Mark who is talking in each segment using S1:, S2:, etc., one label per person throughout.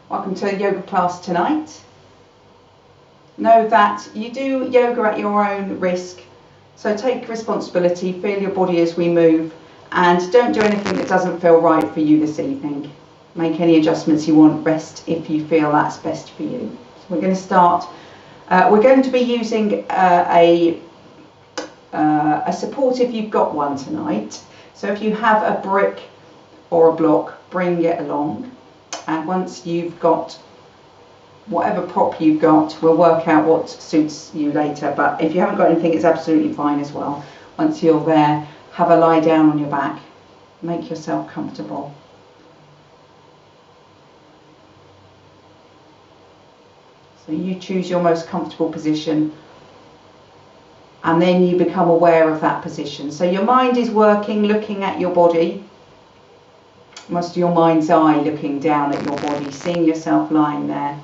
S1: Welcome to a yoga class tonight. Know that you do yoga at your own risk, so take responsibility, feel your body as we move, and don't do anything that doesn't feel right for you this evening. Make any adjustments you want, rest if you feel that's best for you. So we're going to start. We're going to be using a support if you've got one tonight. So if you have a brick or a block, bring it along. And once you've got whatever prop you've got, we'll work out what suits you later. But if you haven't got anything, it's absolutely fine as well. Once you're there, have a lie down on your back. Make yourself comfortable. So you choose your most comfortable position, and then you become aware of that position. So your mind is working, looking at your body. Almost your mind's eye looking down at your body, seeing yourself lying there.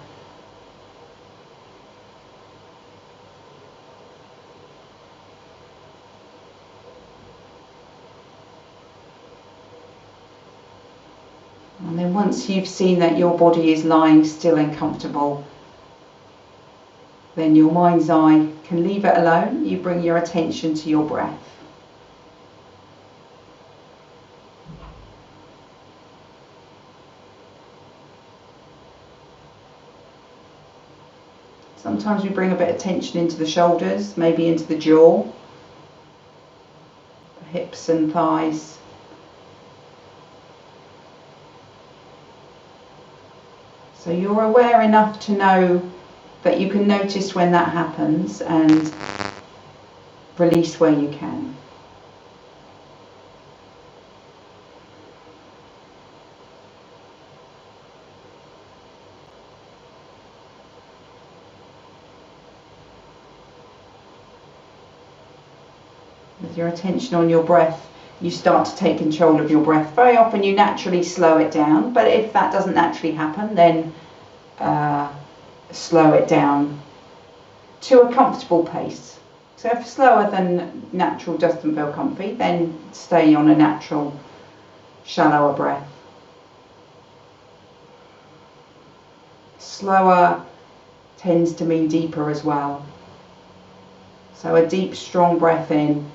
S1: And then once you've seen that your body is lying still and comfortable, then your mind's eye can leave it alone. You bring your attention to your breath. Sometimes we bring a bit of tension into the shoulders, maybe into the jaw, the hips and thighs. So you're aware enough to know that you can notice when that happens and release where you can. With your attention on your breath, you start to take control of your breath. Very often you naturally slow it down, but if that doesn't naturally happen, then slow it down to a comfortable pace. So if slower than natural doesn't feel comfy, then stay on a natural, shallower breath. Slower tends to mean deeper as well. So a deep, strong breath in,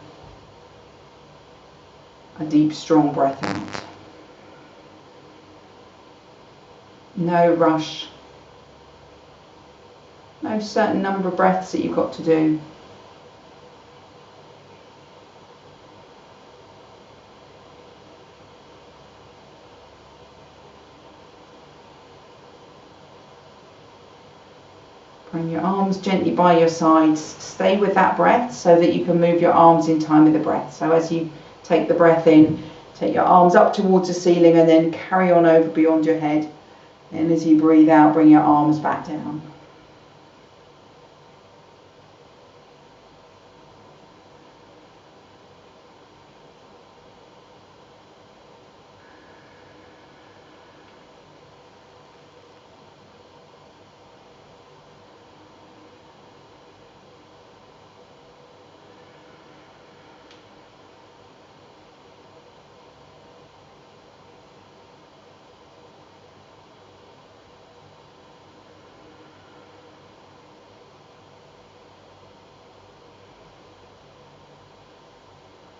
S1: a deep, strong breath out. No rush. No certain number of breaths that you've got to do. Bring your arms gently by your sides. Stay with that breath so that you can move your arms in time with the breath. So as you take the breath in, take your arms up towards the ceiling and then carry on over beyond your head. And as you breathe out, bring your arms back down.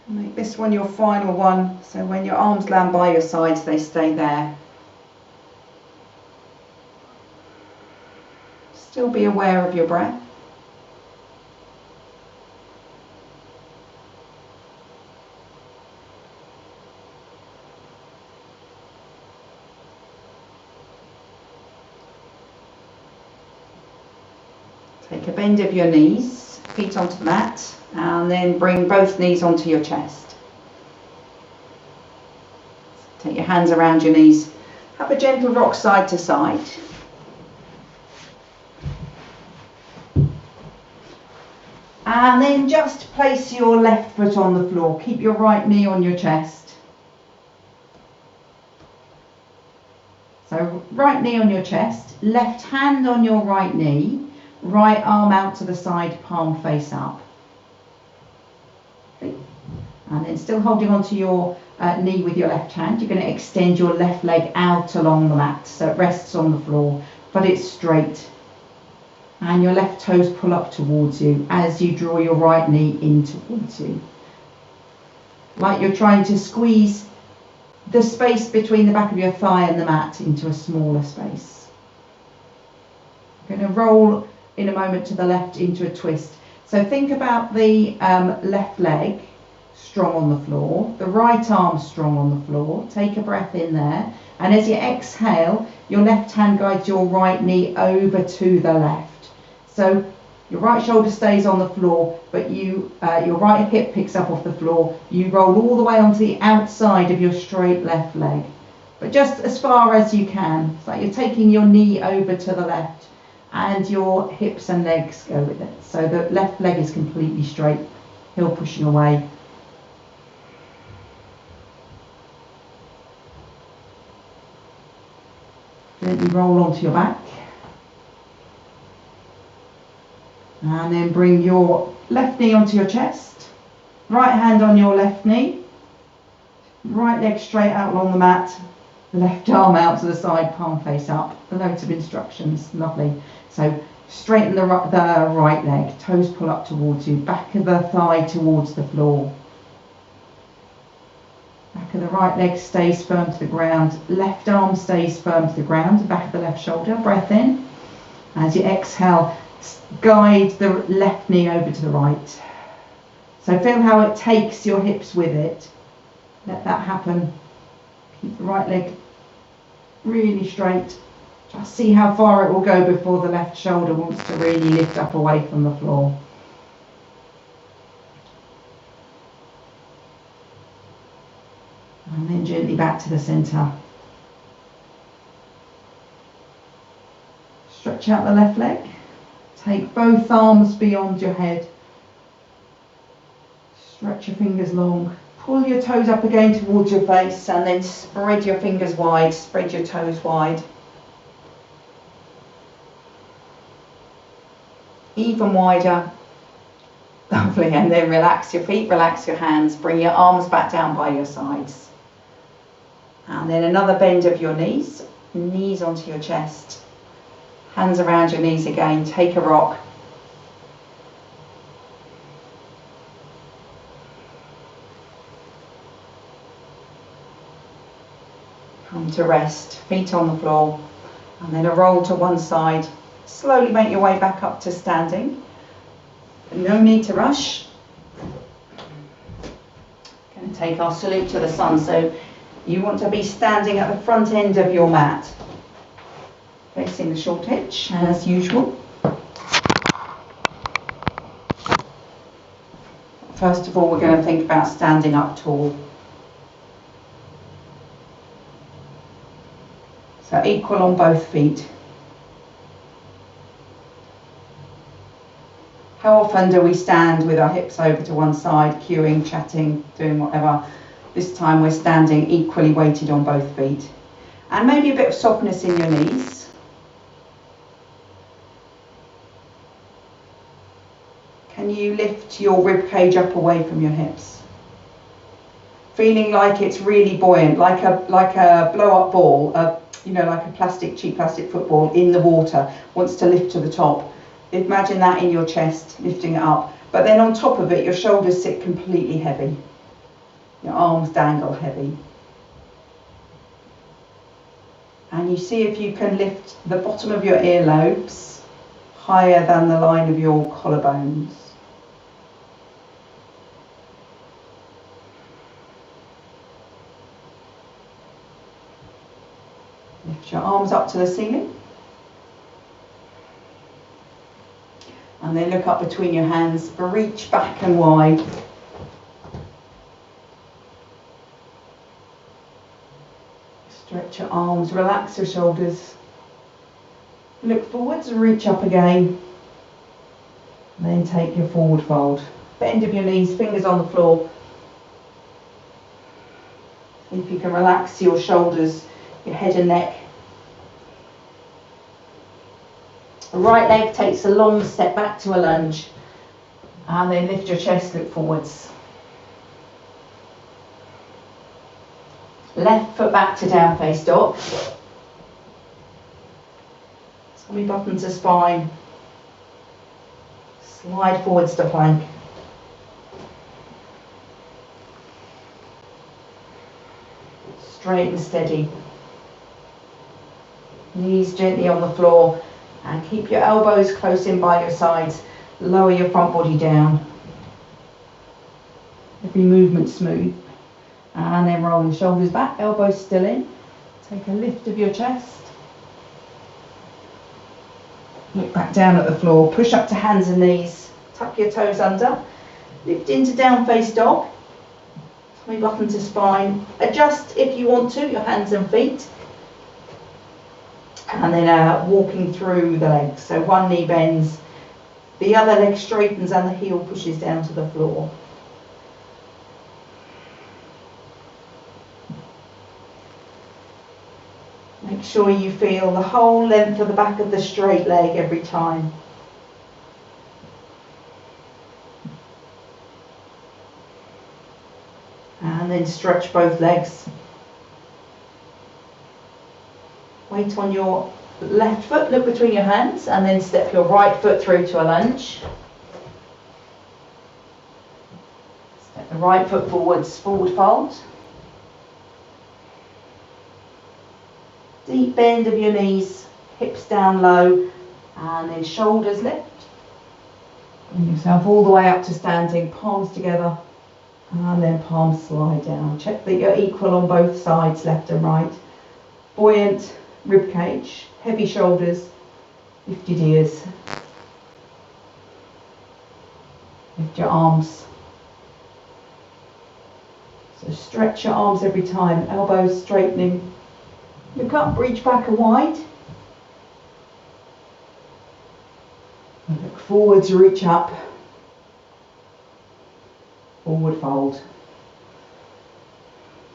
S1: Make this one your final one, so when your arms land by your sides, they stay there. Still be aware of your breath. Take a bend of your knees, feet onto the mat, and then bring both knees onto your chest. Take your hands around your knees. Have a gentle rock side to side. And then just place your left foot on the floor. Keep your right knee on your chest. So right knee on your chest, left hand on your right knee, right arm out to the side, palm face up. And then still holding onto your knee with your left hand, you're going to extend your left leg out along the mat so it rests on the floor, but it's straight. And your left toes pull up towards you as you draw your right knee in towards you. Like you're trying to squeeze the space between the back of your thigh and the mat into a smaller space. You're going to roll in a moment to the left into a twist. So think about the left leg strong on the floor, the right arm strong on the floor. Take a breath in there, and as you exhale, your left hand guides your right knee over to the left. So your right shoulder stays on the floor, but your right hip picks up off the floor. You roll all the way onto the outside of your straight left leg, but just as far as you can. It's like you're taking your knee over to the left, and your hips and legs go with it. So the left leg is completely straight, heel pushing away. Gently roll onto your back. And then bring your left knee onto your chest. Right hand on your left knee. Right leg straight out along the mat. Left arm out to the side, palm face up. Loads of instructions, lovely. So straighten the right leg, toes pull up towards you, back of the thigh towards the floor. Back of the right leg stays firm to the ground, left arm stays firm to the ground, back of the left shoulder, breath in. As you exhale, guide the left knee over to the right. So feel how it takes your hips with it. Let that happen. Keep the right leg really straight. Just see how far it will go before the left shoulder wants to really lift up away from the floor. And then gently back to the centre. Stretch out the left leg. Take both arms beyond your head. Stretch your fingers long. Pull your toes up again towards your face, and then spread your fingers wide, spread your toes wide. Even wider. Lovely. And then relax your feet, relax your hands, bring your arms back down by your sides. And then another bend of your knees onto your chest. Hands around your knees again, take a rock. Come to rest, feet on the floor, and then a roll to one side. Slowly make your way back up to standing. No need to rush. Going to take our salute to the sun. So you want to be standing at the front end of your mat, facing the short edge as usual. First of all, we're going to think about standing up tall. So equal on both feet. How often do we stand with our hips over to one side, queuing, chatting, doing whatever? This time we're standing equally weighted on both feet. And maybe a bit of softness in your knees. Can you lift your rib cage up away from your hips? Feeling like it's really buoyant, like a blow-up ball, like a cheap plastic football in the water, wants to lift to the top. Imagine that in your chest, lifting it up. But then on top of it, your shoulders sit completely heavy. Your arms dangle heavy. And you see if you can lift the bottom of your earlobes higher than the line of your collarbones. Lift your arms up to the ceiling. And then look up between your hands, reach back and wide. Stretch your arms, relax your shoulders. Look forwards, reach up again. And then take your forward fold. Bend of your knees, fingers on the floor. See if you can relax your shoulders, your head and neck. The right leg takes a long step back to a lunge, and then lift your chest, look forwards. Left foot back to down face dog. Tummy button to spine. Slide forwards to plank. Straight and steady. Knees gently on the floor and keep your elbows close in by your sides. Lower your front body down. Every movement smooth. And then roll your shoulders back, elbows still in. Take a lift of your chest. Look back down at the floor. Push up to hands and knees. Tuck your toes under. Lift into down face dog. Tummy button to spine. Adjust if you want to, your hands and feet. And then walking through the legs. So one knee bends, the other leg straightens and the heel pushes down to the floor. Make sure you feel the whole length of the back of the straight leg every time. And then stretch both legs. Weight on your left foot, look between your hands, and then step your right foot through to a lunge. Step the right foot forwards, forward fold. Deep bend of your knees, hips down low, and then shoulders lift. Bring yourself all the way up to standing, palms together, and then palms slide down. Check that you're equal on both sides, left and right. Buoyant rib cage, heavy shoulders, lifted ears. Lift your arms. So stretch your arms every time, elbows straightening. Look up, reach back and wide. And look forwards, reach up. Forward fold.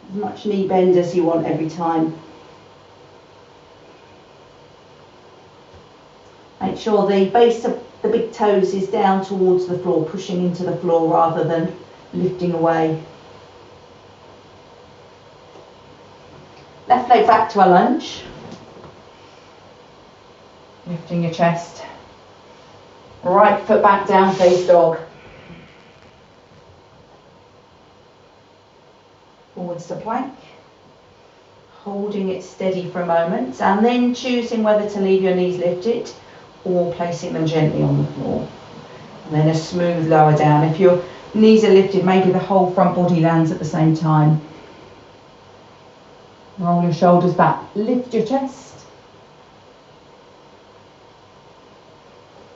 S1: As much knee bend as you want every time. Make sure the base of the big toes is down towards the floor, pushing into the floor rather than lifting away. Left leg back to a lunge. Lifting your chest. Right foot back, down face dog. Forwards to plank. Holding it steady for a moment and then choosing whether to leave your knees lifted or placing them gently on the floor. And then a smooth lower down. If your knees are lifted, maybe the whole front body lands at the same time. Roll your shoulders back, lift your chest.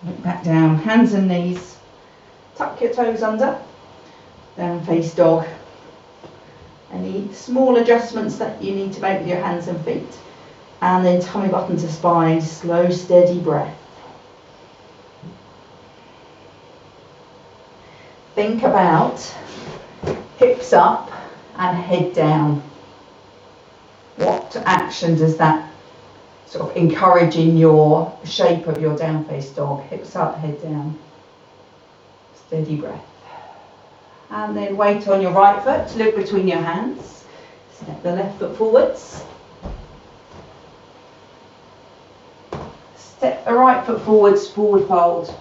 S1: Look back down, hands and knees. Tuck your toes under. Down face dog. Any small adjustments that you need to make with your hands and feet. And then tummy button to spine, slow, steady breath. Think about hips up and head down. What action does that sort of encourage in your shape of your down face dog? Hips up, head down. Steady breath. And then weight on your right foot, look between your hands. Step the left foot forwards. Step the right foot forwards, forward fold.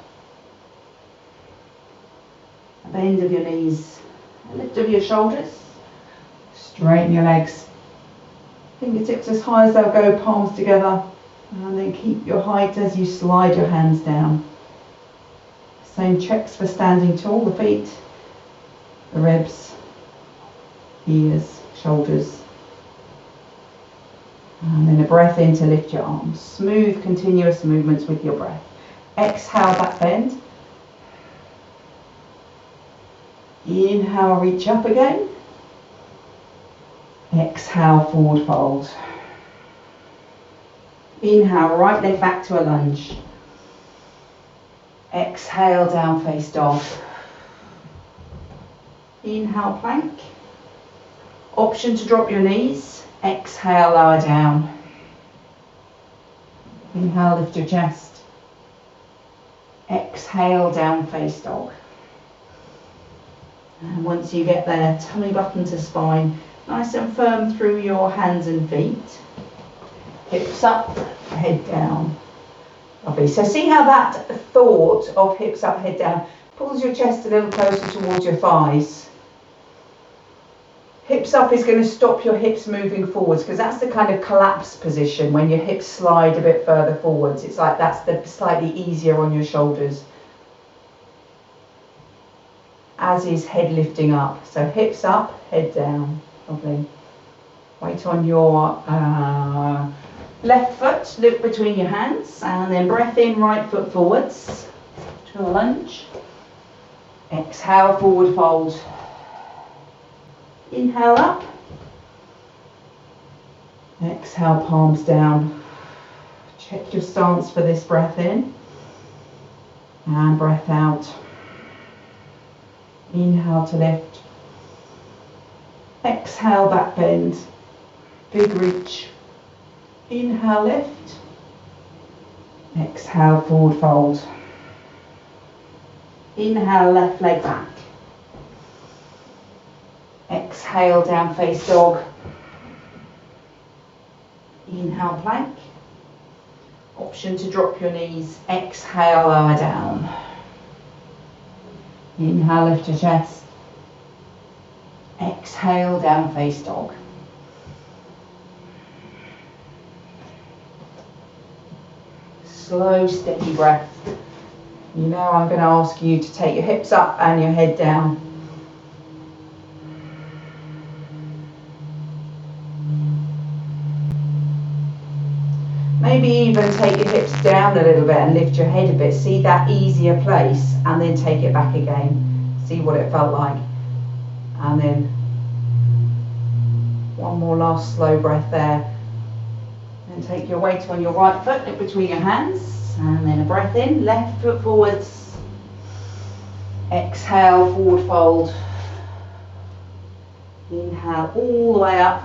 S1: A bend of your knees. A lift of your shoulders. Straighten your legs. Fingertips as high as they'll go, palms together. And then keep your height as you slide your hands down. Same checks for standing tall, the feet, the ribs, ears, shoulders. And then a breath in to lift your arms. Smooth, continuous movements with your breath. Exhale, back bend. Inhale, reach up again. Exhale, forward fold. Inhale, right leg back to a lunge. Exhale, down face dog. Inhale, plank. Option to drop your knees. Exhale, lower down. Inhale, lift your chest. Exhale, down face dog. And once you get there, tummy button to spine, Nice and firm through your hands and feet. Hips up, head down. Lovely. So see how that thought of hips up, head down pulls your chest a little closer towards your thighs. Hips up is going to stop your hips moving forwards, because that's the kind of collapse position when your hips slide a bit further forwards. It's like that's the slightly easier on your shoulders. As is head lifting up. So hips up, head down. Lovely. Weight on your left foot, look between your hands, and then breath in, right foot forwards to a lunge. Exhale, forward fold. Inhale up. Exhale, palms down. Check your stance for this breath in. And breath out. Inhale to lift. Exhale, back bend. Big reach. Inhale, lift. Exhale, forward fold. Inhale, left leg back. Exhale, down face dog. Inhale, plank. Option to drop your knees. Exhale, lower down. Inhale, lift your chest. Exhale, down face dog. Slow, steady breath. You know I'm going to ask you to take your hips up and your head down. Maybe even take your hips down a little bit and lift your head a bit. See that easier place, and then take it back again. See what it felt like. And then one more last slow breath there. And take your weight on your right foot, look between your hands, and then a breath in, left foot forwards. Exhale, forward fold. Inhale all the way up.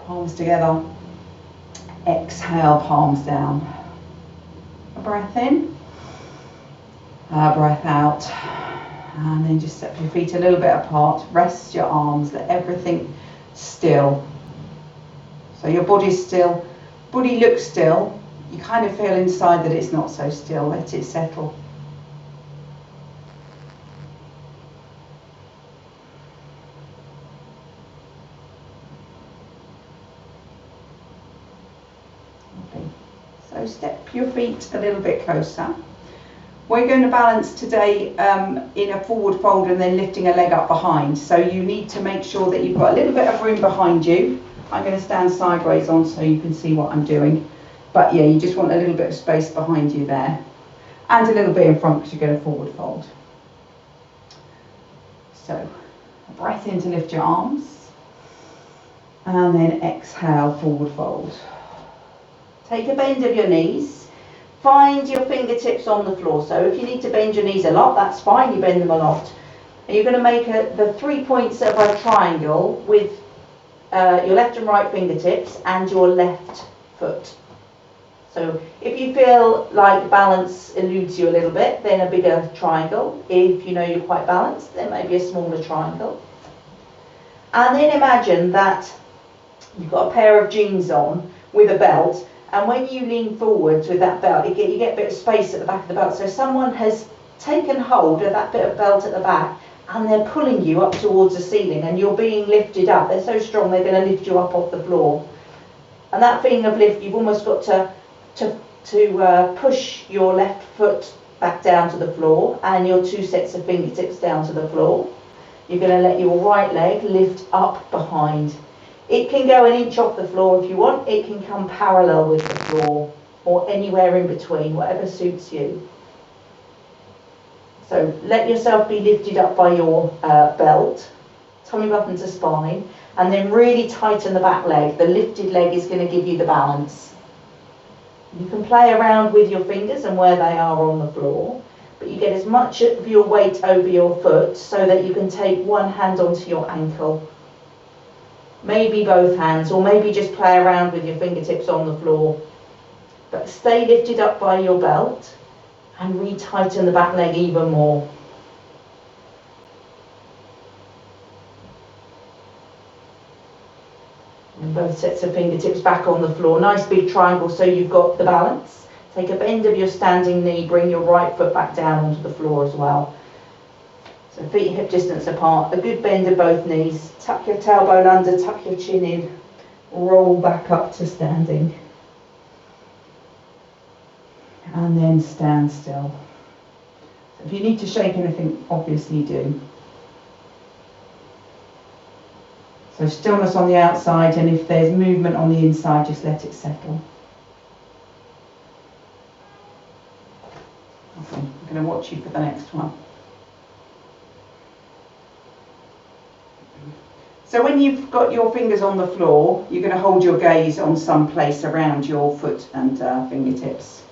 S1: Palms together. Exhale, palms down. A breath in. A breath out. And then just step your feet a little bit apart. Rest your arms. Let everything still. So your body's still. Body looks still. You kind of feel inside that it's not so still. Let it settle. So step your feet a little bit closer. We're going to balance today in a forward fold and then lifting a leg up behind. So you need to make sure that you've got a little bit of room behind you. I'm going to stand sideways on so you can see what I'm doing. But yeah, you just want a little bit of space behind you there. And a little bit in front because you're going to forward fold. So a breath in to lift your arms. And then exhale, forward fold. Take a bend of your knees. Find your fingertips on the floor. So if you need to bend your knees a lot, that's fine. You bend them a lot. And you're going to make the 3 points of a triangle with your left and right fingertips and your left foot. So if you feel like balance eludes you a little bit, then a bigger triangle. If you know you're quite balanced, then maybe a smaller triangle. And then imagine that you've got a pair of jeans on with a belt. And when you lean forwards with that belt, you get a bit of space at the back of the belt. So someone has taken hold of that bit of belt at the back and they're pulling you up towards the ceiling and you're being lifted up. They're so strong they're going to lift you up off the floor. And that feeling of lift, you've almost got to push your left foot back down to the floor and your 2 sets of fingertips down to the floor. You're going to let your right leg lift up behind. It can go 1 inch off the floor if you want. It can come parallel with the floor or anywhere in between, whatever suits you. So let yourself be lifted up by your belt, tummy button to spine, and then really tighten the back leg. The lifted leg is going to give you the balance. You can play around with your fingers and where they are on the floor, but you get as much of your weight over your foot so that you can take one hand onto your ankle. Maybe both hands, or maybe just play around with your fingertips on the floor. But stay lifted up by your belt and retighten the back leg even more. And both sets of fingertips back on the floor. Nice big triangle so you've got the balance. Take a bend of your standing knee, bring your right foot back down onto the floor as well. So feet hip distance apart, a good bend of both knees. Tuck your tailbone under, tuck your chin in, roll back up to standing. And then stand still. So if you need to shake anything, obviously do. So stillness on the outside, and if there's movement on the inside, just let it settle. Okay, I'm going to watch you for the next one. So when you've got your fingers on the floor, you're going to hold your gaze on some place around your foot and fingertips.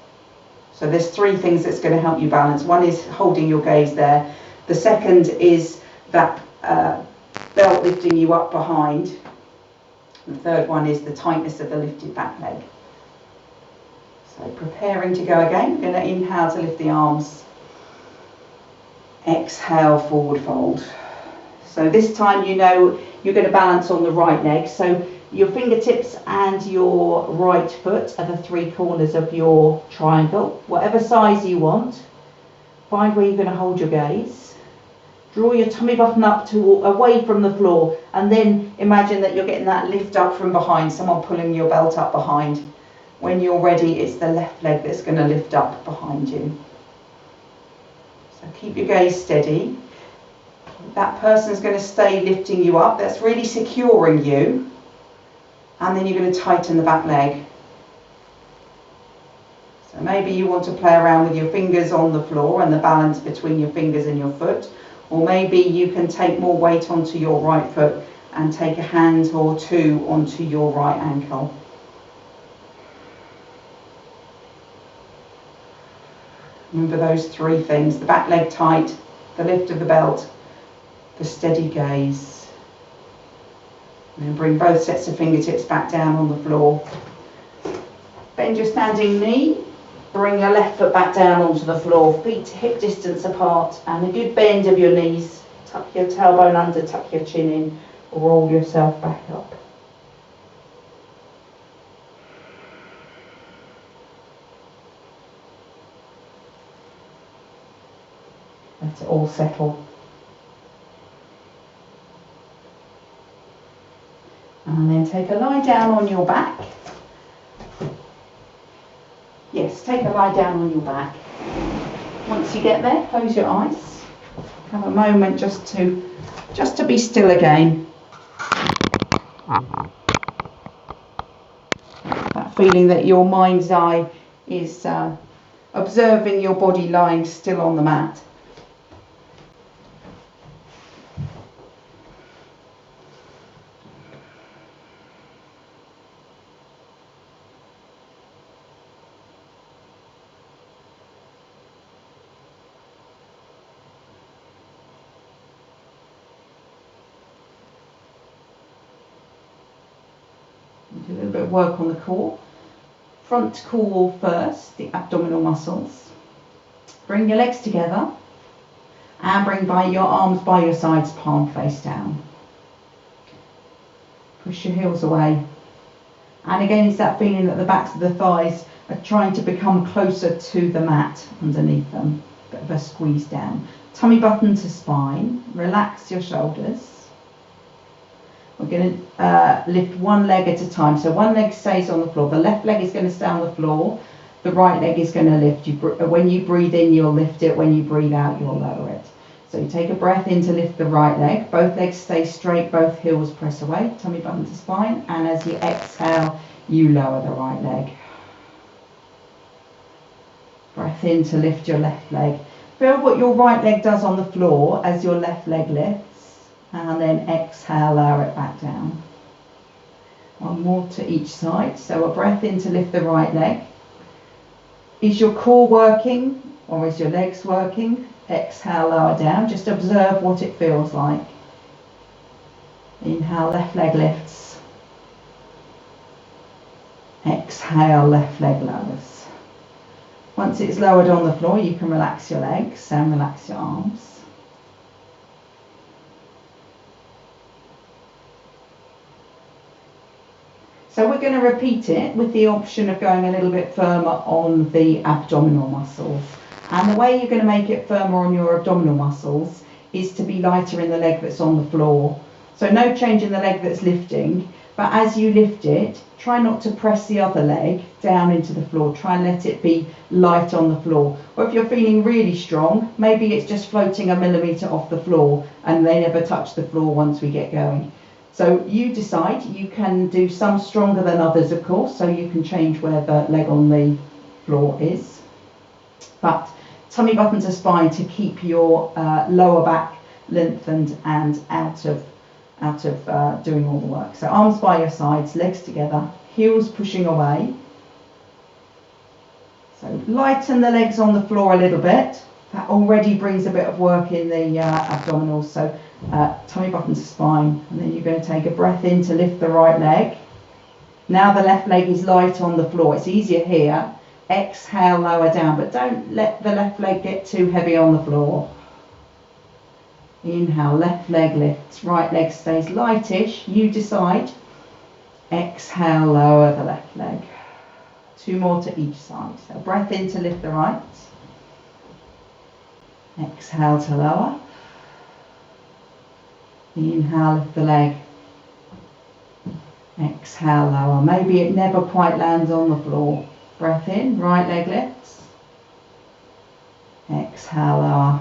S1: So there's three things that's going to help you balance. One is holding your gaze there. The second is that belt lifting you up behind. The third one is the tightness of the lifted back leg. So preparing to go again. We're going to inhale to lift the arms. Exhale, forward fold. So this time you know you're going to balance on the right leg. So your fingertips and your right foot are the three corners of your triangle. Whatever size you want. Find where you're going to hold your gaze. Draw your tummy button up to away from the floor, and then imagine that you're getting that lift up from behind, someone pulling your belt up behind. When you're ready, it's the left leg that's going to lift up behind you. So keep your gaze steady. That person's going to stay lifting you up. That's really securing you. And then you're going to tighten the back leg. So maybe you want to play around with your fingers on the floor and the balance between your fingers and your foot. Or maybe you can take more weight onto your right foot and take a hand or two onto your right ankle. Remember those three things: the back leg tight, the lift of the belt, the steady gaze. And then bring both sets of fingertips back down on the floor. Bend your standing knee. Bring your left foot back down onto the floor, feet hip distance apart, and a good bend of your knees. Tuck your tailbone under, tuck your chin in, roll yourself back up. Let it all settle. And then take a lie down on your back. Yes, take a lie down on your back. Once you get there, close your eyes. Have a moment just to be still again. That feeling that your mind's eye is observing your body lying still on the mat. Do a little bit of work on the core. Front core first, the abdominal muscles. Bring your legs together and bring your arms by your sides, palm face down. Push your heels away. And again, it's that feeling that the backs of the thighs are trying to become closer to the mat underneath them. Bit of a squeeze down. Tummy button to spine. Relax your shoulders. We're going to lift one leg at a time. So one leg stays on the floor. The left leg is going to stay on the floor. The right leg is going to lift. When you breathe in, you'll lift it. When you breathe out, you'll lower it. So you take a breath in to lift the right leg. Both legs stay straight. Both heels press away. Tummy button to spine. And as you exhale, you lower the right leg. Breath in to lift your left leg. Feel what your right leg does on the floor as your left leg lifts. And then exhale, lower it back down. One more to each side. So a breath in to lift the right leg. Is your core working or is your legs working? Exhale, lower down. Just observe what it feels like. Inhale, left leg lifts. Exhale, left leg lowers. Once it's lowered on the floor, you can relax your legs and relax your arms. So we're going to repeat it with the option of going a little bit firmer on the abdominal muscles. And the way you're going to make it firmer on your abdominal muscles is to be lighter in the leg that's on the floor. So no change in the leg that's lifting, but as you lift it, try not to press the other leg down into the floor. Try and let it be light on the floor. Or if you're feeling really strong, maybe it's just floating a millimetre off the floor and they never touch the floor once we get going. So you decide. You can do some stronger than others, of course, so you can change where the leg on the floor is. But tummy button to spine to keep your lower back lengthened and out of doing all the work. So arms by your sides, legs together, heels pushing away. So lighten the legs on the floor a little bit. That already brings a bit of work in the abdominals. So tummy button to spine, and then you're going to take a breath in to lift the right leg. Now the left leg is light on the floor. It's easier here. Exhale, lower down, but don't let the left leg get too heavy on the floor. Inhale, left leg lifts, right leg stays lightish, you decide. Exhale, lower the left leg. 2 more to each side. So breath in to lift the right. Exhale to lower. Inhale, lift the leg. Exhale, lower. Maybe it never quite lands on the floor. Breath in, right leg lifts. Exhale, lower.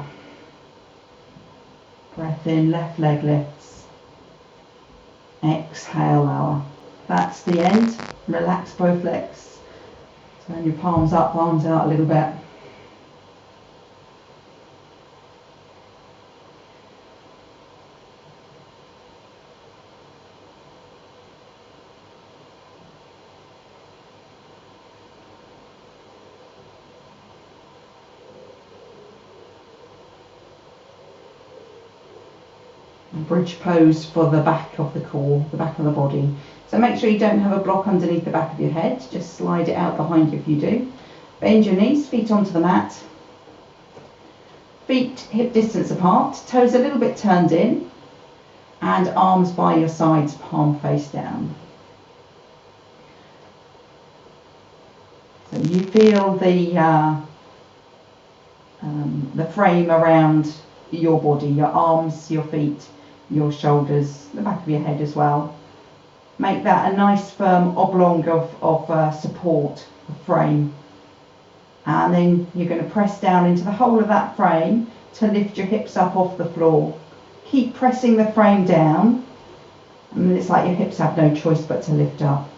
S1: Breath in, left leg lifts. Exhale, lower. That's the end. Relax both legs. Turn your palms up, arms out a little bit. Bridge pose for the back of the core, the back of the body. So make sure you don't have a block underneath the back of your head. Just slide it out behind you if you do. Bend your knees, feet onto the mat. Feet hip distance apart, toes a little bit turned in, and arms by your sides, palm face down. So you feel the frame around your body, your arms, your feet, your shoulders, the back of your head as well. Make that a nice firm oblong of support, a frame. And then you're going to press down into the whole of that frame to lift your hips up off the floor. Keep pressing the frame down, and it's like your hips have no choice but to lift up.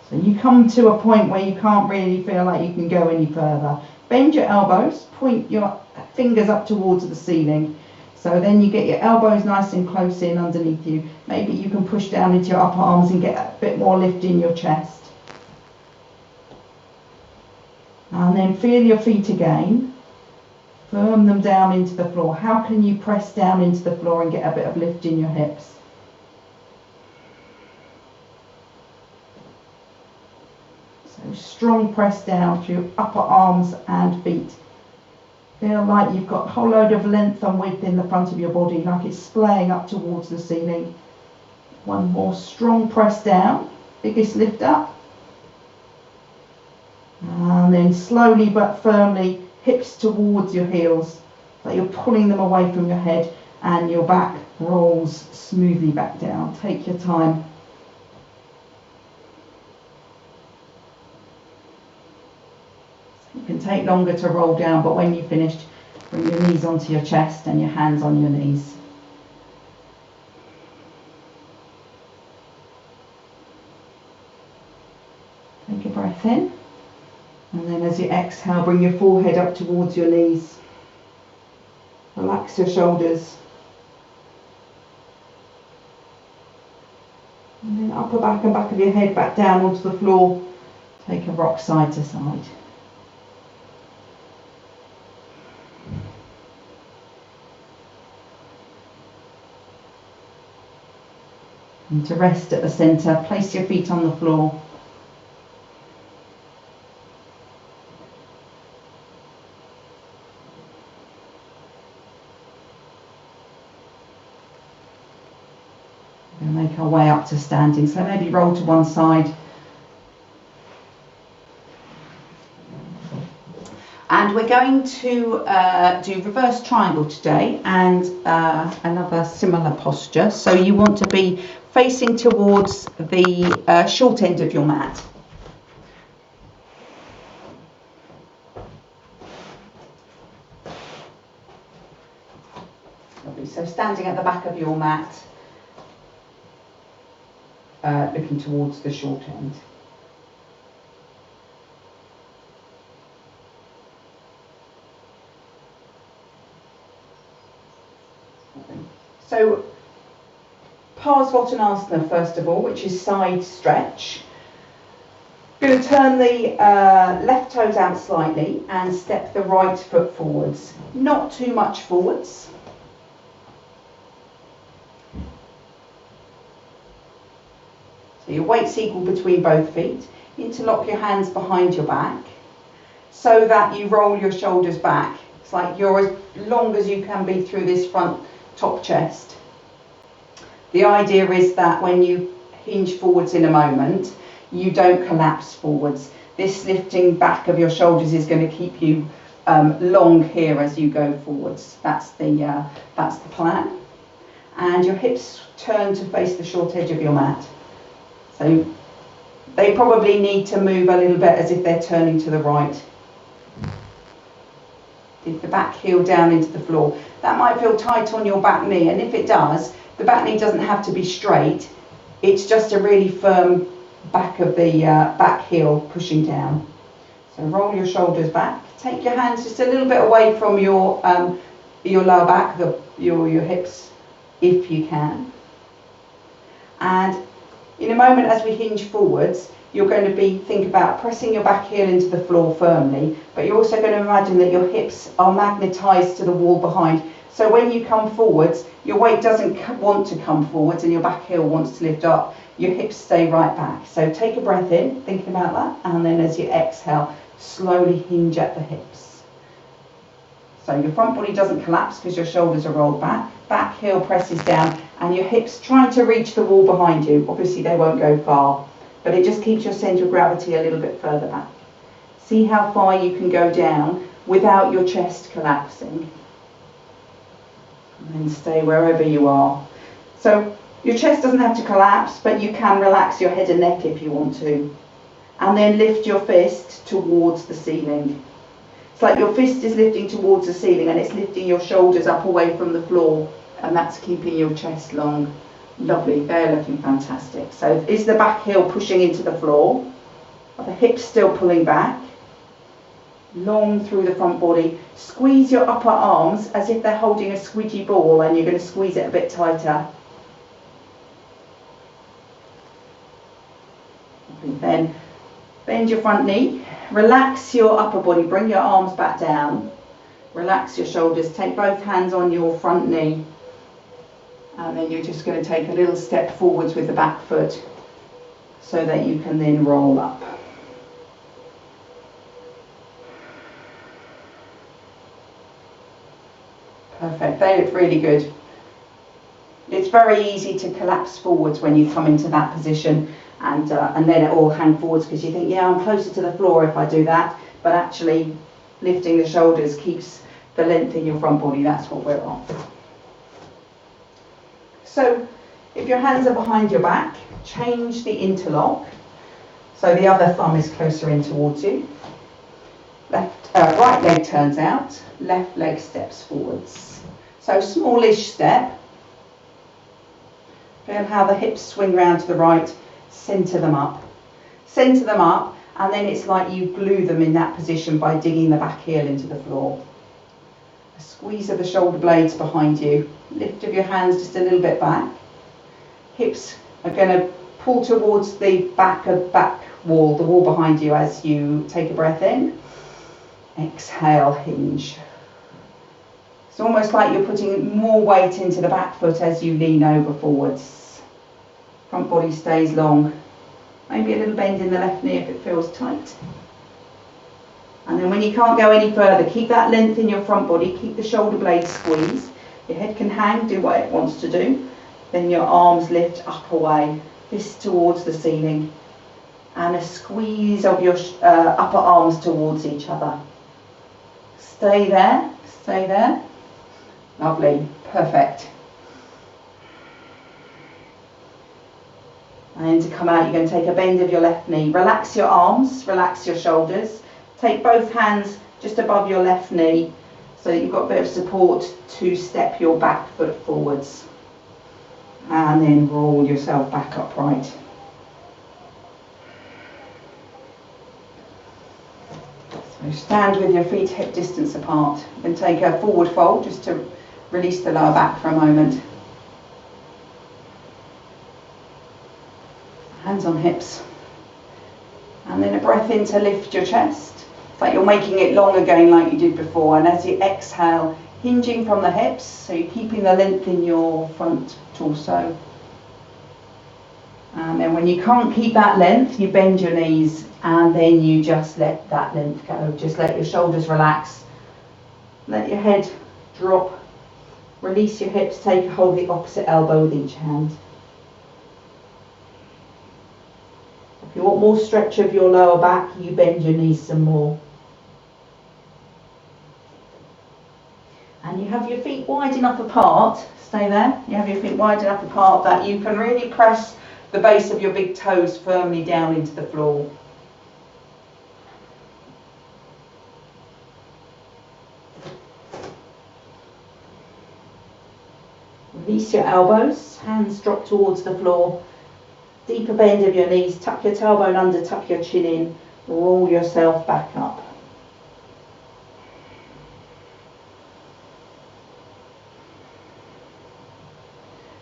S1: So you come to a point where you can't really feel like you can go any further. Bend your elbows, point your fingers up towards the ceiling. So then you get your elbows nice and close in underneath you. Maybe you can push down into your upper arms and get a bit more lift in your chest. And then feel your feet again. Firm them down into the floor. How can you press down into the floor and get a bit of lift in your hips? So strong press down through your upper arms and feet. Feel like you've got a whole load of length and width in the front of your body, like it's splaying up towards the ceiling. One more strong press down, biggest lift up. And then slowly but firmly, hips towards your heels, so you're pulling them away from your head and your back rolls smoothly back down. Take your time. It can take longer to roll down, but when you've finished, bring your knees onto your chest and your hands on your knees. Take a breath in, and then as you exhale, bring your forehead up towards your knees. Relax your shoulders. And then upper back and back of your head back down onto the floor. Take a rock side to side. And to rest at the centre, place your feet on the floor. And make our way up to standing. So maybe roll to one side. And we're going to do reverse triangle today and another similar posture. So you want to be facing towards the short end of your mat. Lovely. So standing at the back of your mat, looking towards the short end. So Parsvottanasana first of all, which is side stretch. Going to turn the left toes out slightly and step the right foot forwards. Not too much forwards. So your weight's equal between both feet. Interlock your hands behind your back so that you roll your shoulders back. It's like you're as long as you can be through this front top chest. The idea is that when you hinge forwards in a moment, you don't collapse forwards. This lifting back of your shoulders is going to keep you long here as you go forwards. That's the plan. And your hips turn to face the short edge of your mat. So they probably need to move a little bit as if they're turning to the right. Dig the back heel down into the floor. That might feel tight on your back knee, and if it does, the back knee doesn't have to be straight. It's just a really firm back of the back heel pushing down. So roll your shoulders back. Take your hands just a little bit away from your lower back, your hips, if you can. And in a moment, as we hinge forwards, you're going to think about pressing your back heel into the floor firmly, but you're also going to imagine that your hips are magnetised to the wall behind. So when you come forwards, your weight doesn't want to come forwards and your back heel wants to lift up. Your hips stay right back. So take a breath in, thinking about that, and then as you exhale, slowly hinge at the hips. So your front body doesn't collapse because your shoulders are rolled back. Back heel presses down and your hips trying to reach the wall behind you. Obviously they won't go far, but it just keeps your centre of gravity a little bit further back. See how far you can go down without your chest collapsing. And then stay wherever you are. So your chest doesn't have to collapse, but you can relax your head and neck if you want to. And then lift your fist towards the ceiling. It's like your fist is lifting towards the ceiling and it's lifting your shoulders up away from the floor, and that's keeping your chest long. Lovely, they're looking fantastic. So is the back heel pushing into the floor? Are the hips still pulling back? Long through the front body. Squeeze your upper arms as if they're holding a squidgy ball, and you're going to squeeze it a bit tighter. And then bend your front knee. Relax your upper body. Bring your arms back down. Relax your shoulders. Take both hands on your front knee. And then you're just going to take a little step forwards with the back foot so that you can then roll up. Perfect, they look really good. It's very easy to collapse forwards when you come into that position and then it all hang forwards because you think, yeah, I'm closer to the floor if I do that, but actually lifting the shoulders keeps the length in your front body. That's what we're on. So if your hands are behind your back, change the interlock so the other thumb is closer in towards you. Right leg turns out, left leg steps forwards. So smallish step. Feel how the hips swing round to the right, centre them up. Centre them up, and then it's like you glue them in that position by digging the back heel into the floor. A squeeze of the shoulder blades behind you. Lift of your hands just a little bit back. Hips are going to pull towards the back wall, the wall behind you as you take a breath in. Exhale, hinge. It's almost like you're putting more weight into the back foot as you lean over forwards. Front body stays long. Maybe a little bend in the left knee if it feels tight. And then when you can't go any further, keep that length in your front body, keep the shoulder blades squeezed. Your head can hang, do what it wants to do. Then your arms lift up away, fist towards the ceiling, and a squeeze of your upper arms towards each other. Stay there, stay there. Lovely, perfect. And to come out, you're going to take a bend of your left knee. Relax your arms, relax your shoulders. Take both hands just above your left knee so that you've got a bit of support to step your back foot forwards. And then roll yourself back upright. So stand with your feet hip distance apart. You can take a forward fold just to release the lower back for a moment. Hands on hips. And then a breath in to lift your chest. It's like you're making it long again like you did before. And as you exhale, hinging from the hips, so you're keeping the length in your front torso. And then when you can't keep that length, you bend your knees and then you just let that length go. Just let your shoulders relax. Let your head drop. Release your hips, take a hold of the opposite elbow with each hand. If you want more stretch of your lower back, you bend your knees some more. And you have your feet wide enough apart, stay there, you have your feet wide enough apart that you can really press the base of your big toes firmly down into the floor. Release your elbows, hands drop towards the floor. Deeper bend of your knees, tuck your tailbone under, tuck your chin in, roll yourself back up.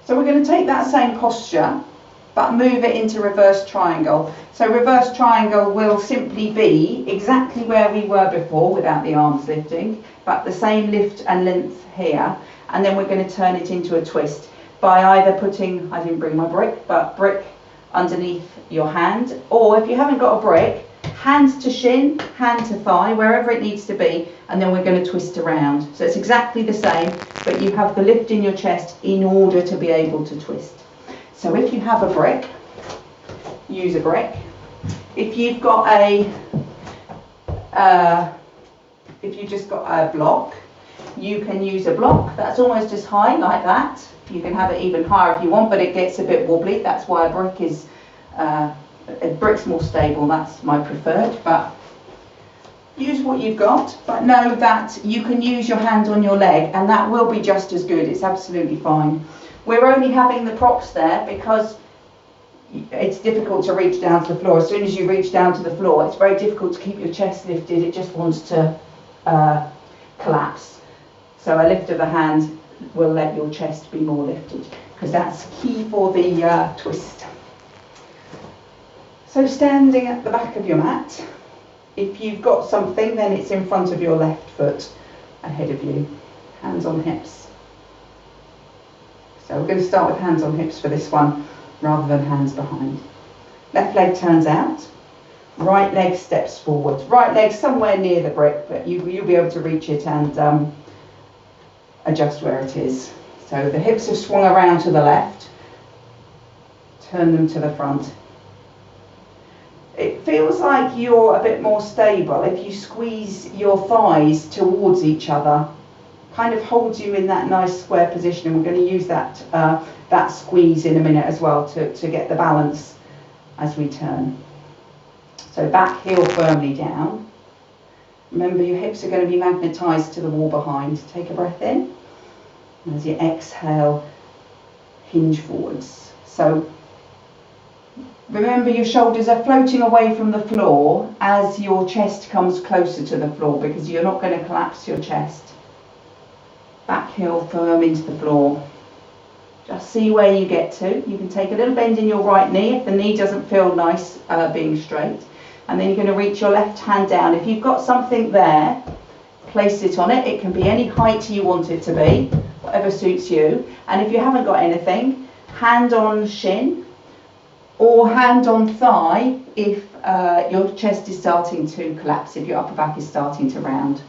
S1: So we're going to take that same posture, but move it into reverse triangle. So reverse triangle will simply be exactly where we were before without the arms lifting, but the same lift and length here. And then we're going to turn it into a twist by either putting, I didn't bring my brick, but brick underneath your hand, or if you haven't got a brick, hand to shin, hand to thigh, wherever it needs to be, and then we're going to twist around. So it's exactly the same, but you have the lift in your chest in order to be able to twist. So if you have a brick, use a brick. If you've got if you've just got a block, you can use a block that's almost as high like that. You can have it even higher if you want, but it gets a bit wobbly. That's why a brick is, a brick's more stable. That's my preferred, but use what you've got. But know that you can use your hand on your leg and that will be just as good. It's absolutely fine. We're only having the props there because it's difficult to reach down to the floor. As soon as you reach down to the floor, it's very difficult to keep your chest lifted. It just wants to collapse. So a lift of the hand will let your chest be more lifted, because that's key for the twist. So standing at the back of your mat, if you've got something, then it's in front of your left foot, ahead of you, hands on hips. So we're going to start with hands on hips for this one, rather than hands behind. Left leg turns out, right leg steps forward. Right leg somewhere near the brick, but you'll be able to reach it and adjust where it is. So the hips have swung around to the left, turn them to the front. It feels like you're a bit more stable if you squeeze your thighs towards each other. Kind of holds you in that nice square position, and we're going to use that that squeeze in a minute as well to get the balance as we turn. So back heel firmly down. Remember, your hips are going to be magnetised to the wall behind. Take a breath in. And as you exhale, hinge forwards. So remember, your shoulders are floating away from the floor as your chest comes closer to the floor, because you're not going to collapse your chest. Back heel firm into the floor. Just see where you get to. You can take a little bend in your right knee if the knee doesn't feel nice being straight. And then you're going to reach your left hand down. If you've got something there, place it on it. It can be any height you want it to be, whatever suits you. And if you haven't got anything, hand on shin or hand on thigh if your chest is starting to collapse, if your upper back is starting to round.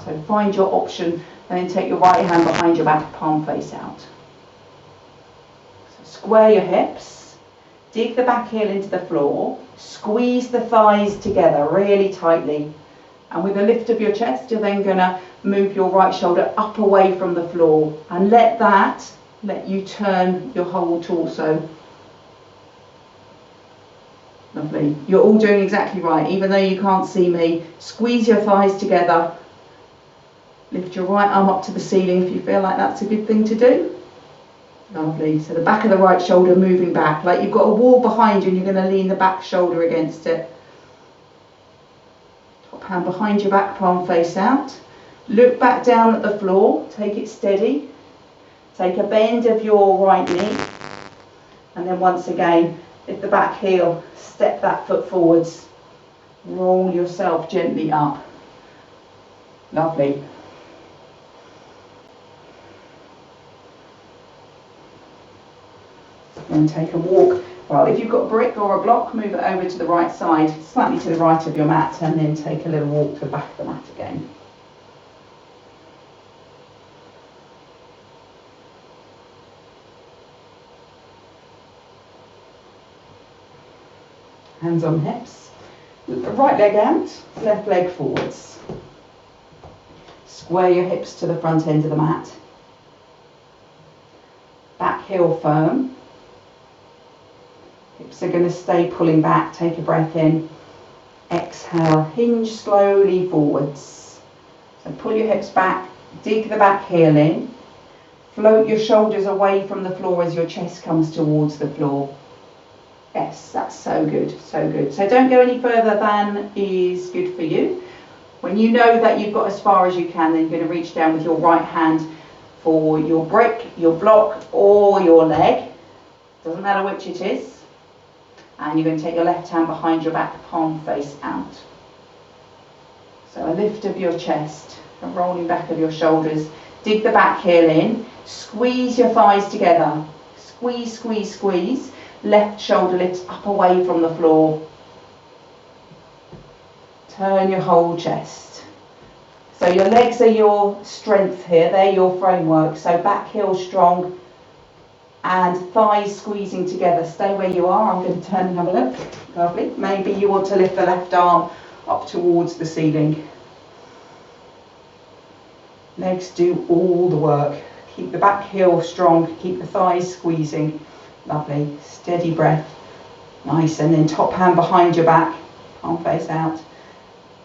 S1: So find your option, and then take your right hand behind your back, palm face out. Square your hips, dig the back heel into the floor, squeeze the thighs together really tightly. And with a lift of your chest, you're then going to move your right shoulder up away from the floor and let you turn your whole torso. Lovely. You're all doing exactly right, even though you can't see me. Squeeze your thighs together. Lift your right arm up to the ceiling if you feel like that's a good thing to do. Lovely. So the back of the right shoulder moving back, like you've got a wall behind you and you're going to lean the back shoulder against it. Top hand behind your back, palm face out. Look back down at the floor, take it steady. Take a bend of your right knee. And then once again, lift the back heel, step that foot forwards. Roll yourself gently up. Lovely. And take a walk. Well, if you've got a brick or a block, move it over to the right side, slightly to the right of your mat, and then take a little walk to the back of the mat again. Hands on hips. Right leg out, left leg forwards. Square your hips to the front end of the mat. Back heel firm. Hips are going to stay pulling back. Take a breath in. Exhale, hinge slowly forwards. So pull your hips back, dig the back heel in. Float your shoulders away from the floor as your chest comes towards the floor. Yes, that's so good, so good. So don't go any further than is good for you. When you know that you've got as far as you can, then you're going to reach down with your right hand for your brick, your block, or your leg. Doesn't matter which it is. And you're going to take your left hand behind your back, palm face out. So a lift of your chest, a rolling back of your shoulders. Dig the back heel in. Squeeze your thighs together. Squeeze, squeeze, squeeze. Left shoulder lifts up away from the floor. Turn your whole chest. So your legs are your strength here, they're your framework. So back heel strong and thighs squeezing together. Stay where you are. I'm going to turn and have a look. Lovely. Maybe you want to lift the left arm up towards the ceiling. Legs do all the work. Keep the back heel strong, keep the thighs squeezing. Lovely. Steady breath. Nice. And then top hand behind your back, palm face out.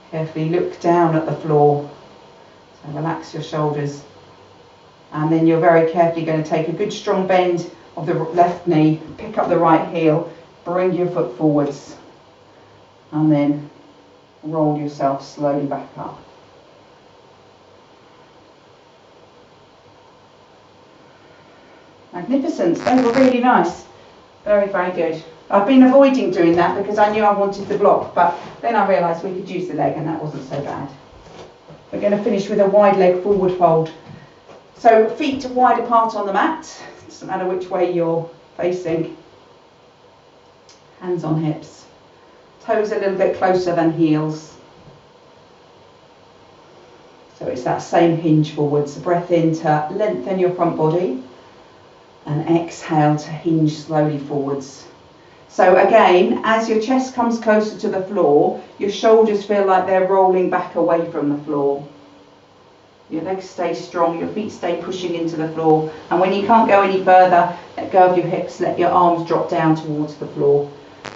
S1: Carefully look down at the floor. So relax your shoulders. And then you're very carefully going to take a good strong bend of the left knee, pick up the right heel, bring your foot forwards, and then roll yourself slowly back up. Magnificent. They were really nice. Very, very good. I've been avoiding doing that because I knew I wanted the block, but then I realised we could use the leg and that wasn't so bad. We're going to finish with a wide leg forward fold. So feet wide apart on the mat. Doesn't matter which way you're facing. Hands on hips. Toes a little bit closer than heels. So it's that same hinge forwards. Breath in to lengthen your front body. And exhale to hinge slowly forwards. So again, as your chest comes closer to the floor, your shoulders feel like they're rolling back away from the floor. Your legs stay strong, your feet stay pushing into the floor. And when you can't go any further, let go of your hips, let your arms drop down towards the floor.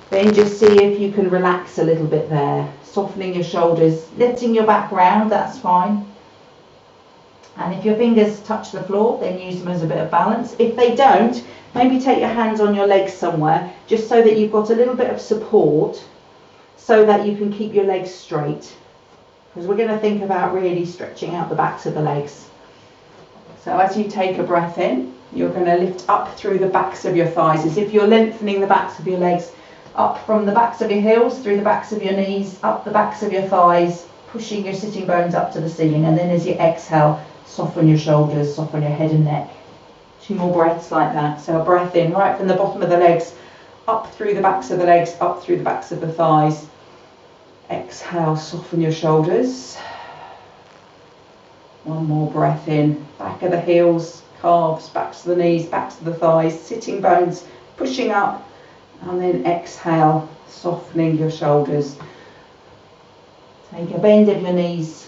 S1: Then just see if you can relax a little bit there. Softening your shoulders, lifting your back round, that's fine. And if your fingers touch the floor, then use them as a bit of balance. If they don't, maybe take your hands on your legs somewhere, just so that you've got a little bit of support, so that you can keep your legs straight. Because we're going to think about really stretching out the backs of the legs. So as you take a breath in, you're going to lift up through the backs of your thighs, as if you're lengthening the backs of your legs, up from the backs of your heels, through the backs of your knees, up the backs of your thighs, pushing your sitting bones up to the ceiling. And then as you exhale, soften your shoulders, soften your head and neck. 2 more breaths like that. So a breath in right from the bottom of the legs, up through the backs of the legs, up through the backs of the thighs. Exhale, soften your shoulders. 1 more breath in, back of the heels calves, backs to the knees, backs to the thighs, sitting bones, pushing up, and then exhale, softening your shoulders. Take a bend of your knees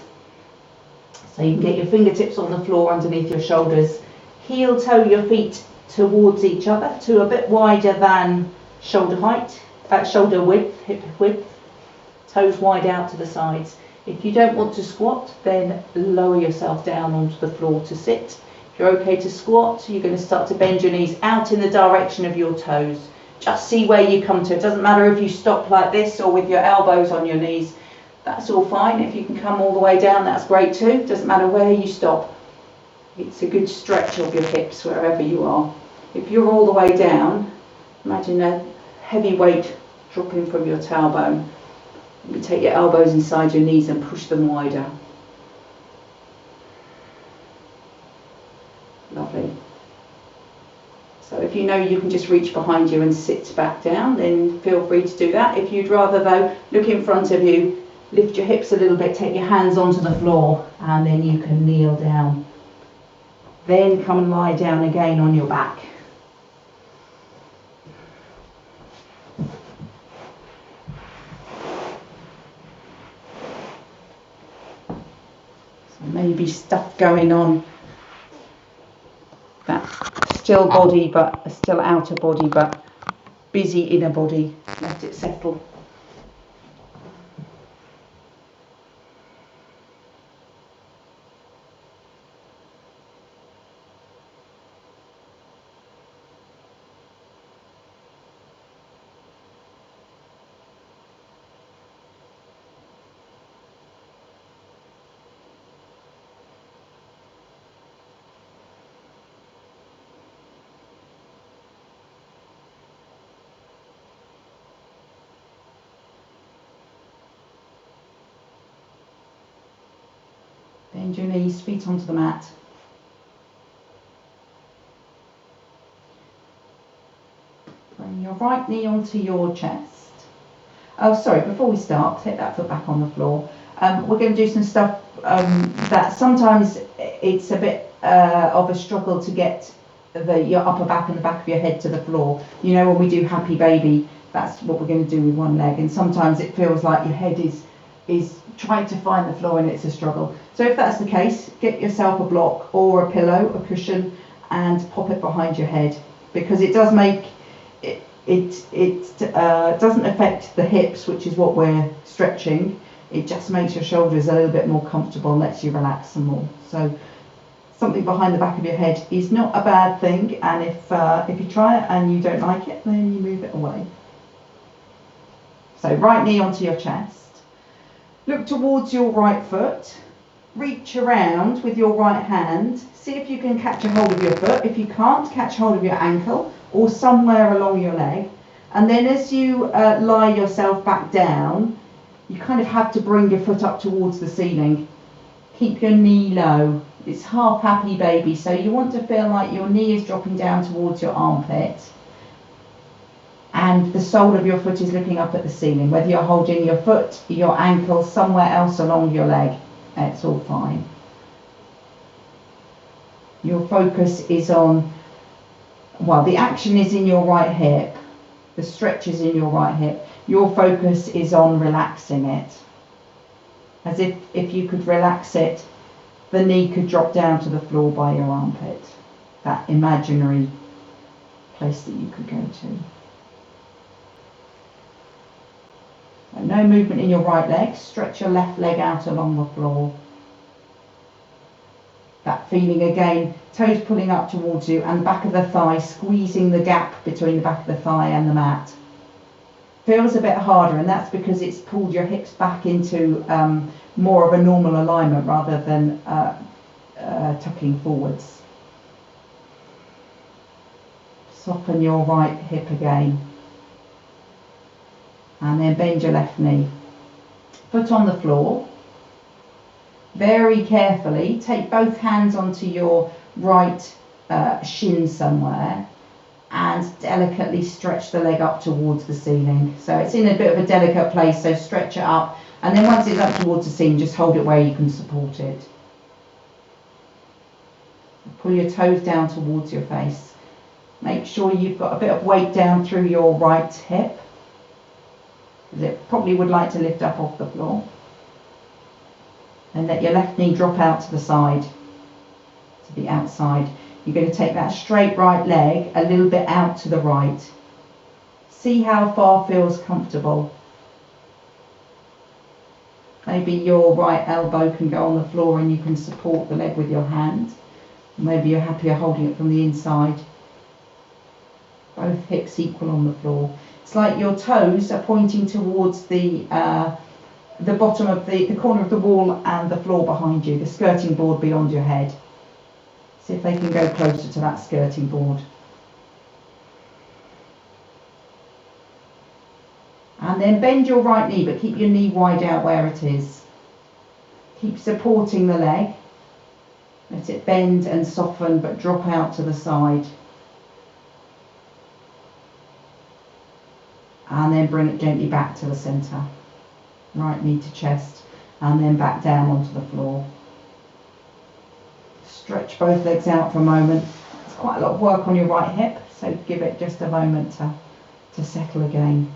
S1: so you can get your fingertips on the floor underneath your shoulders. Heel toe your feet towards each other to a bit wider than shoulder height, shoulder width, hip width, toes wide out to the sides. If you don't want to squat, then lower yourself down onto the floor to sit. If you're okay to squat, you're going to start to bend your knees out in the direction of your toes. Just see where you come to. It doesn't matter if you stop like this or with your elbows on your knees. That's all fine. If you can come all the way down, that's great too. It doesn't matter where you stop. It's a good stretch of your hips wherever you are. If you're all the way down, imagine a heavy weight dropping from your tailbone. You take your elbows inside your knees and push them wider. Lovely. So if you know you can just reach behind you and sit back down, then feel free to do that. If you'd rather though, look in front of you, lift your hips a little bit, take your hands onto the floor, and then you can kneel down. Then come and lie down again on your back. Maybe stuff going on, that still body but a still outer body but busy inner body. Let it settle. Bend your knees, feet onto the mat. Bring your right knee onto your chest. Oh, sorry, before we start, take that foot back on the floor. We're going to do some stuff that sometimes it's a bit of a struggle to get your upper back and the back of your head to the floor. You know, when we do Happy Baby, that's what we're going to do with one leg. And sometimes it feels like your head is trying to find the floor and it's a struggle. So if that's the case, get yourself a block or a pillow, a cushion, and pop it behind your head, because it does make it doesn't affect the hips, which is what we're stretching. It just makes your shoulders a little bit more comfortable and lets you relax some more. So something behind the back of your head is not a bad thing, and if you try it and you don't like it, then you move it away. So right knee onto your chest. Look towards your right foot, reach around with your right hand, see if you can catch a hold of your foot. If you can't, catch hold of your ankle or somewhere along your leg. And then as you lie yourself back down, you kind of have to bring your foot up towards the ceiling. Keep your knee low. It's half Happy Baby, so you want to feel like your knee is dropping down towards your armpit, and the sole of your foot is looking up at the ceiling. Whether you're holding your foot, your ankle, somewhere else along your leg, it's all fine. Your focus is on, well, the action is in your right hip, the stretch is in your right hip. Your focus is on relaxing it. As if you could relax it, the knee could drop down to the floor by your armpit. That imaginary place that you could go to. No movement in your right leg. Stretch your left leg out along the floor. That feeling again, toes pulling up towards you and the back of the thigh, squeezing the gap between the back of the thigh and the mat. Feels a bit harder, and that's because it's pulled your hips back into more of a normal alignment rather than tucking forwards. Soften your right hip again. And then bend your left knee. Foot on the floor. Very carefully take both hands onto your right shin somewhere and delicately stretch the leg up towards the ceiling. So it's in a bit of a delicate place, so stretch it up, and then once it's up towards the ceiling, just hold it where you can support it. Pull your toes down towards your face. Make sure you've got a bit of weight down through your right hip, because it probably would like to lift up off the floor. And let your left knee drop out to the side, to the outside. You're going to take that straight right leg a little bit out to the right. See how far feels comfortable. Maybe your right elbow can go on the floor and you can support the leg with your hand. Maybe you're happier holding it from the inside. Both hips equal on the floor. It's like your toes are pointing towards the bottom of the corner of the wall and the floor behind you, the skirting board beyond your head. See if they can go closer to that skirting board. And then bend your right knee, but keep your knee wide out where it is. Keep supporting the leg. Let it bend and soften, but drop out to the side. And then bring it gently back to the centre. Right knee to chest, and then back down onto the floor. Stretch both legs out for a moment. It's quite a lot of work on your right hip, so give it just a moment to settle again.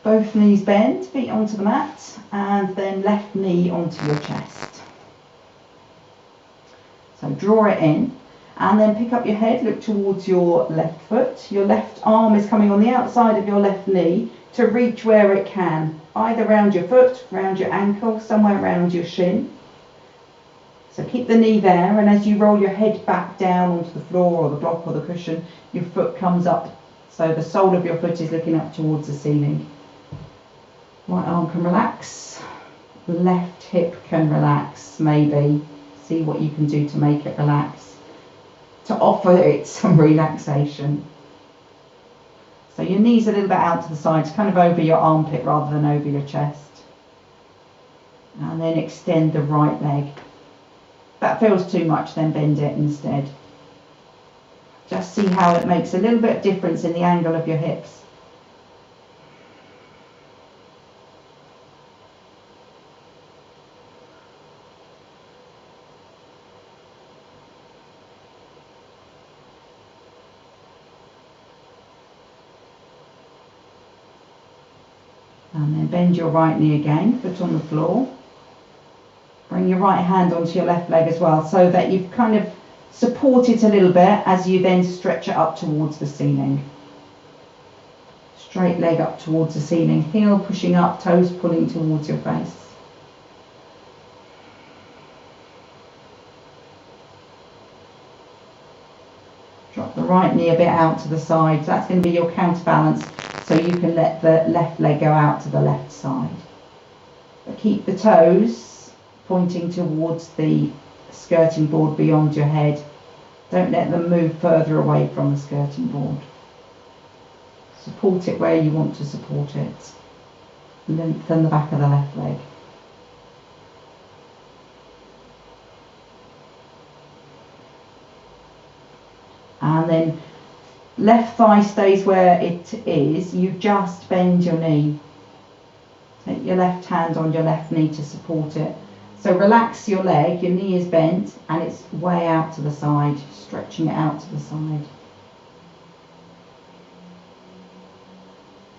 S1: Both knees bend, feet onto the mat, and then left knee onto your chest. So draw it in. And then pick up your head, look towards your left foot. Your left arm is coming on the outside of your left knee to reach where it can, either round your foot, round your ankle, somewhere around your shin. So keep the knee there, and as you roll your head back down onto the floor or the block or the cushion, your foot comes up, so the sole of your foot is looking up towards the ceiling. Right arm can relax, left hip can relax, maybe. See what you can do to make it relax, to offer it some relaxation. So your knees a little bit out to the sides, kind of over your armpit rather than over your chest. And then extend the right leg. If that feels too much, then bend it instead. Just see how it makes a little bit of difference in the angle of your hips. And then bend your right knee again, foot on the floor. Bring your right hand onto your left leg as well, so that you've kind of support it a little bit as you then stretch it up towards the ceiling. Straight leg up towards the ceiling, heel pushing up, toes pulling towards your face. Drop the right knee a bit out to the side. That's going to be your counterbalance, so you can let the left leg go out to the left side. But keep the toes pointing towards the skirting board beyond your head. Don't let them move further away from the skirting board. Support it where you want to support it. Lengthen the back of the left leg. And then left thigh stays where it is. You just bend your knee. Take your left hand on your left knee to support it. So relax your leg, your knee is bent and it's way out to the side, stretching it out to the side.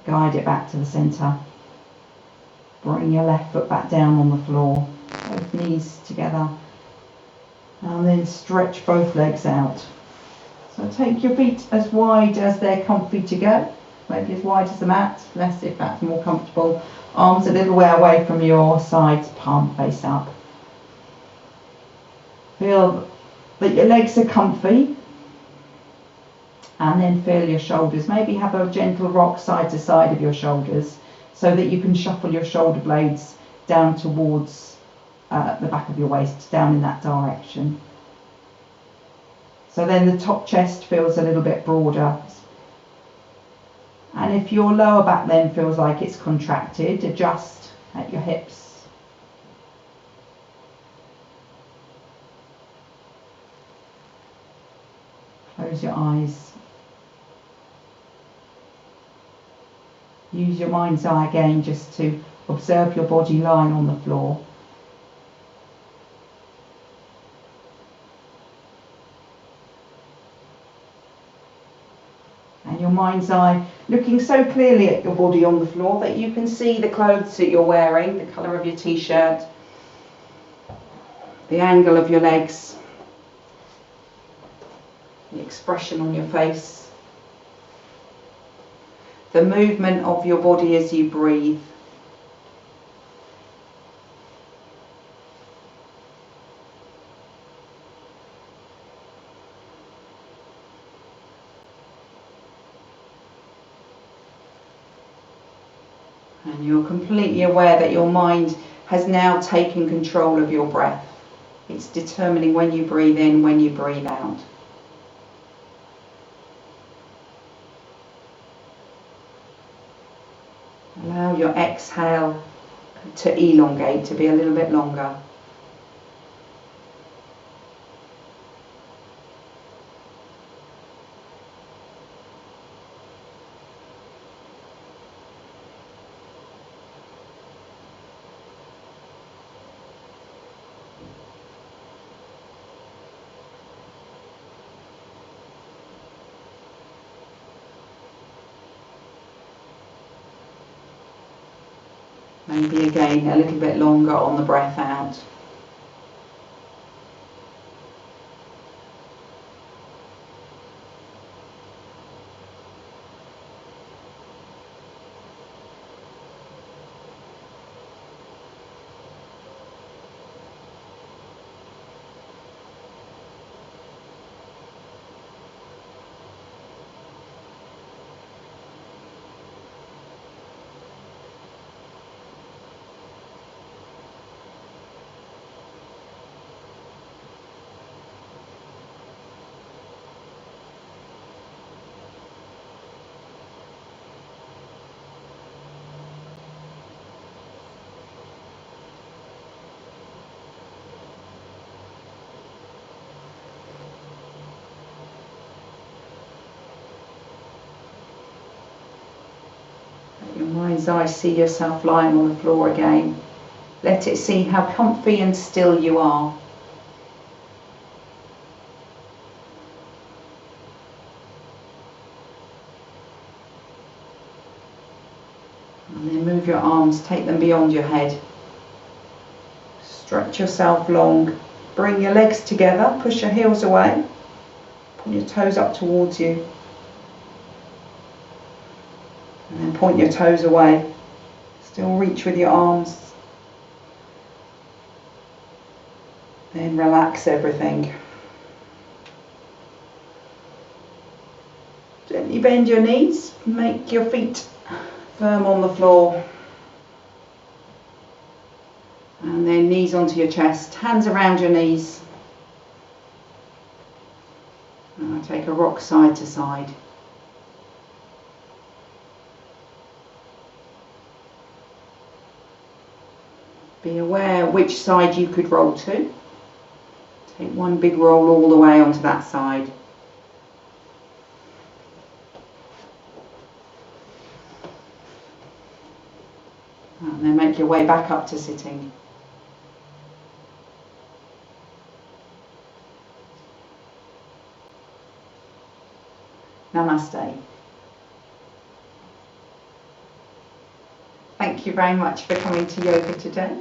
S1: Guide it back to the centre. Bring your left foot back down on the floor, both knees together, and then stretch both legs out. So take your feet as wide as they're comfy to go, maybe as wide as the mat, less if that's more comfortable. Arms a little way away from your sides, palm face up. Feel that your legs are comfy, and then feel your shoulders. Maybe have a gentle rock side to side of your shoulders so that you can shuffle your shoulder blades down towards the back of your waist, down in that direction. So then the top chest feels a little bit broader. And if your lower back then feels like it's contracted, adjust at your hips. Close your eyes. Use your mind's eye again just to observe your body lying on the floor. And your mind's eye looking so clearly at your body on the floor that you can see the clothes that you're wearing, the colour of your t-shirt, the angle of your legs, the expression on your face, the movement of your body as you breathe. And you're completely aware that your mind has now taken control of your breath. It's determining when you breathe in, when you breathe out. Allow your exhale to elongate, to be a little bit longer. Maybe again a little bit longer on the breath out. Your mind's eye, see yourself lying on the floor again. Let it see how comfy and still you are. And then move your arms, take them beyond your head. Stretch yourself long. Bring your legs together, push your heels away. Pull your toes up towards you. And then point your toes away. Still reach with your arms. Then relax everything. Gently bend your knees. Make your feet firm on the floor. And then knees onto your chest. Hands around your knees. And I'll take a rock side to side. Be aware which side you could roll to. Take one big roll all the way onto that side. And then make your way back up to sitting. Namaste. Thank you very much for coming to yoga today.